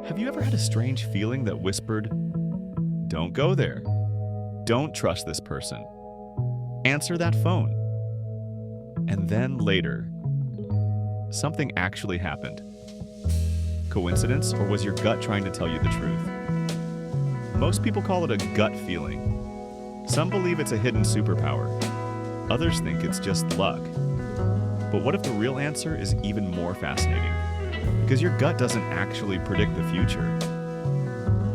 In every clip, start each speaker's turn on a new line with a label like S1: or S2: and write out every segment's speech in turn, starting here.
S1: Have you ever had a strange feeling that whispered, "Don't go there. Don't trust this person. Answer that phone." And then later, something actually happened. Coincidence, or was your gut trying to tell you the truth? Most people call it a gut feeling. Some believe it's a hidden superpower. Others think it's just luck. But what if the real answer is even more fascinating? Because your gut doesn't actually predict the future.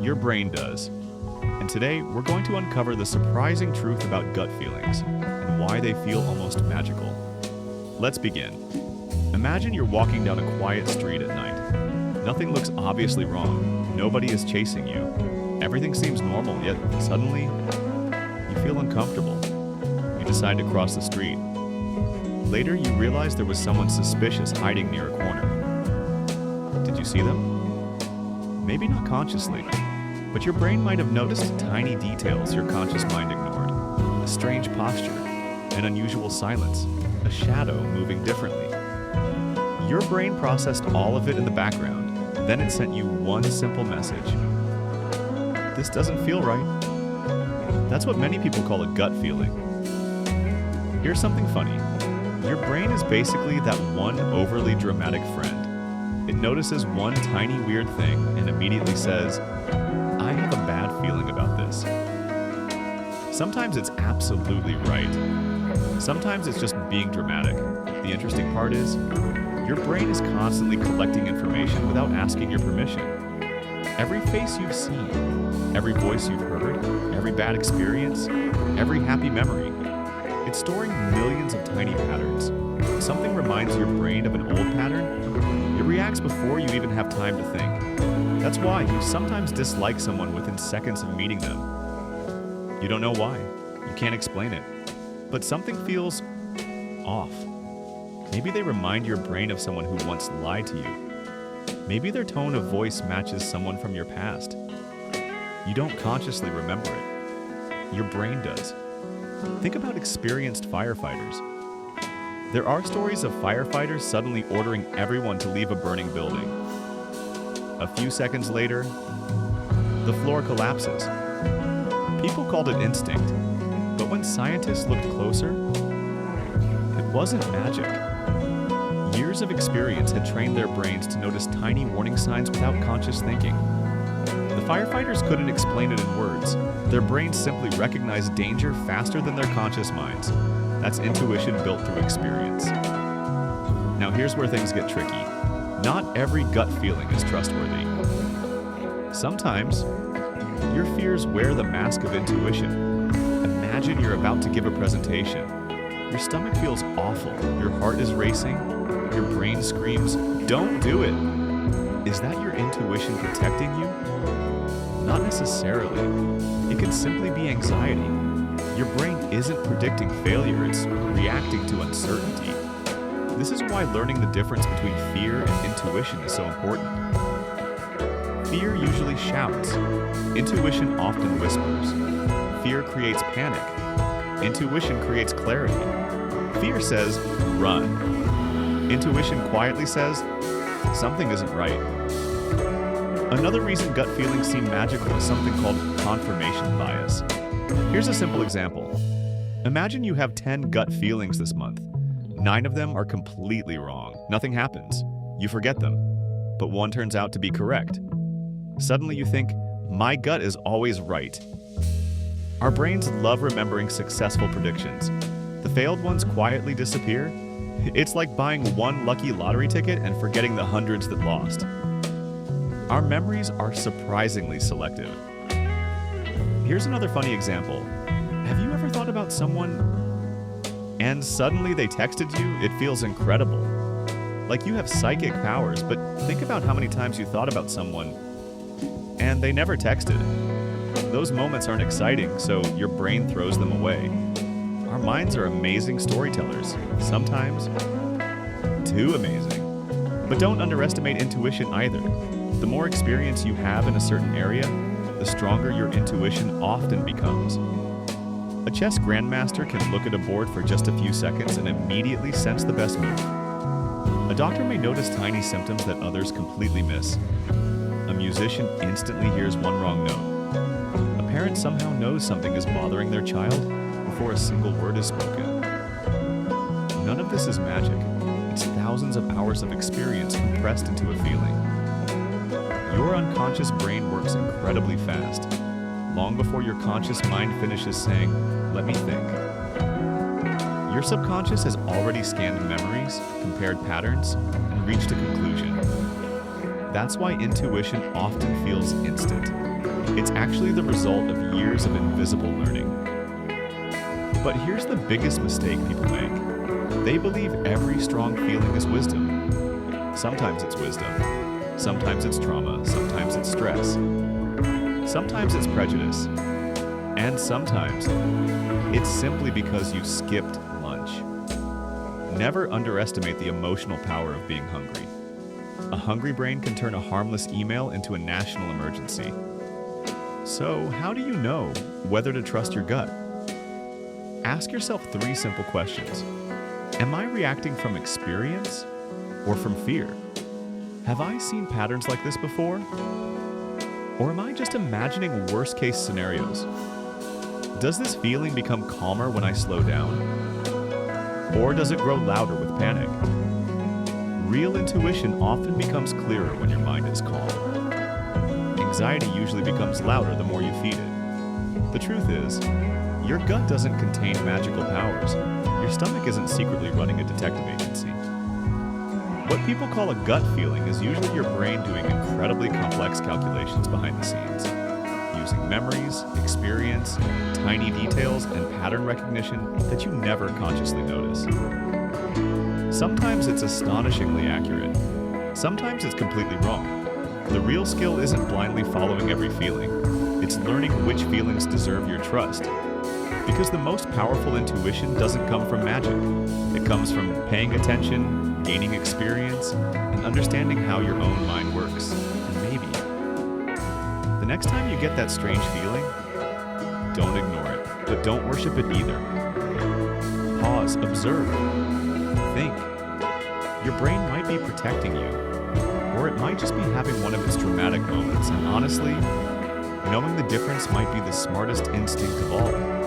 S1: Your brain does. And today, we're going to uncover the surprising truth about gut feelings and why they feel almost magical. Let's begin. Imagine you're walking down a quiet street at night. Nothing looks obviously wrong. Nobody is chasing you. Everything seems normal, yet suddenly, you feel uncomfortable. You decide to cross the street. Later, you realize there was someone suspicious hiding near a corner. Did you see them? Maybe not consciously, but your brain might have noticed tiny details your conscious mind ignored. A strange posture, an unusual silence, a shadow moving differently. Your brain processed all of it in the background, then it sent you one simple message. This doesn't feel right. That's what many people call a gut feeling. Here's something funny. Your brain is basically that one overly dramatic friend. It notices one tiny weird thing and immediately says, "I have a bad feeling about this." Sometimes it's absolutely right. Sometimes it's just being dramatic. The interesting part is, your brain is constantly collecting information without asking your permission. Every face you've seen, every voice you've heard, every bad experience, every happy memory, it's storing millions of tiny patterns. If something reminds your brain of an old pattern, it reacts before you even have time to think. That's why you sometimes dislike someone within seconds of meeting them. You don't know why. You can't explain it. But something feels off. Maybe they remind your brain of someone who once lied to you. Maybe their tone of voice matches someone from your past. You don't consciously remember it. Your brain does. Think about experienced firefighters. There are stories of firefighters suddenly ordering everyone to leave a burning building. A few seconds later, the floor collapses. People called it instinct, but when scientists looked closer, it wasn't magic. Years of experience had trained their brains to notice tiny warning signs without conscious thinking. The firefighters couldn't explain it in words. Their brains simply recognized danger faster than their conscious minds. That's intuition built through experience. Now here's where things get tricky. Not every gut feeling is trustworthy. Sometimes, your fears wear the mask of intuition. Imagine you're about to give a presentation. Your stomach feels awful. Your heart is racing. Your brain screams, "Don't do it." Is that your intuition protecting you? Not necessarily. It could simply be anxiety. Your brain isn't predicting failure, it's reacting to uncertainty. This is why learning the difference between fear and intuition is so important. Fear usually shouts. Intuition often whispers. Fear creates panic. Intuition creates clarity. Fear says, "Run." Intuition quietly says, "Something isn't right." Another reason gut feelings seem magical is something called confirmation bias. Here's a simple example. Imagine you have 10 gut feelings this month. 9 of them are completely wrong. Nothing happens. You forget them. But one turns out to be correct. Suddenly you think, "My gut is always right." Our brains love remembering successful predictions. The failed ones quietly disappear. It's like buying one lucky lottery ticket and forgetting the hundreds that lost. Our memories are surprisingly selective. Here's another funny example. Have you ever thought about someone and suddenly they texted you? It feels incredible. Like you have psychic powers, but think about how many times you thought about someone and they never texted. Those moments aren't exciting, so your brain throws them away. Our minds are amazing storytellers, sometimes too amazing. But don't underestimate intuition either. The more experience you have in a certain area, the stronger your intuition often becomes. A chess grandmaster can look at a board for just a few seconds and immediately sense the best move. A doctor may notice tiny symptoms that others completely miss. A musician instantly hears one wrong note. A parent somehow knows something is bothering their child before a single word is spoken. None of this is magic. It's thousands of hours of experience compressed into a feeling. Your unconscious brain works incredibly fast, long before your conscious mind finishes saying, "Let me think." Your subconscious has already scanned memories, compared patterns, and reached a conclusion. That's why intuition often feels instant. It's actually the result of years of invisible learning. But here's the biggest mistake people make. They believe every strong feeling is wisdom. Sometimes it's wisdom. Sometimes it's trauma. Sometimes it's stress. Sometimes it's prejudice. And sometimes it's simply because you skipped lunch. Never underestimate the emotional power of being hungry. A hungry brain can turn a harmless email into a national emergency. So, how do you know whether to trust your gut? Ask yourself 3 simple questions. Am I reacting from experience or from fear? Have I seen patterns like this before? Or am I just imagining worst-case scenarios? Does this feeling become calmer when I slow down? Or does it grow louder with panic? Real intuition often becomes clearer when your mind is calm. Anxiety usually becomes louder the more you feed it. The truth is, your gut doesn't contain magical powers. Your stomach isn't secretly running a detective agency. What people call a gut feeling is usually your brain doing incredibly complex calculations behind the scenes, using memories, experience, tiny details, and pattern recognition that you never consciously notice. Sometimes it's astonishingly accurate. Sometimes it's completely wrong. The real skill isn't blindly following every feeling. It's learning which feelings deserve your trust. Because the most powerful intuition doesn't come from magic. It comes from paying attention, gaining experience, and understanding how your own mind works. And maybe the next time you get that strange feeling, don't ignore it, but don't worship it either. Pause, observe, think. Your brain might be protecting you, or it might just be having one of its dramatic moments. And honestly, knowing the difference might be the smartest instinct of all.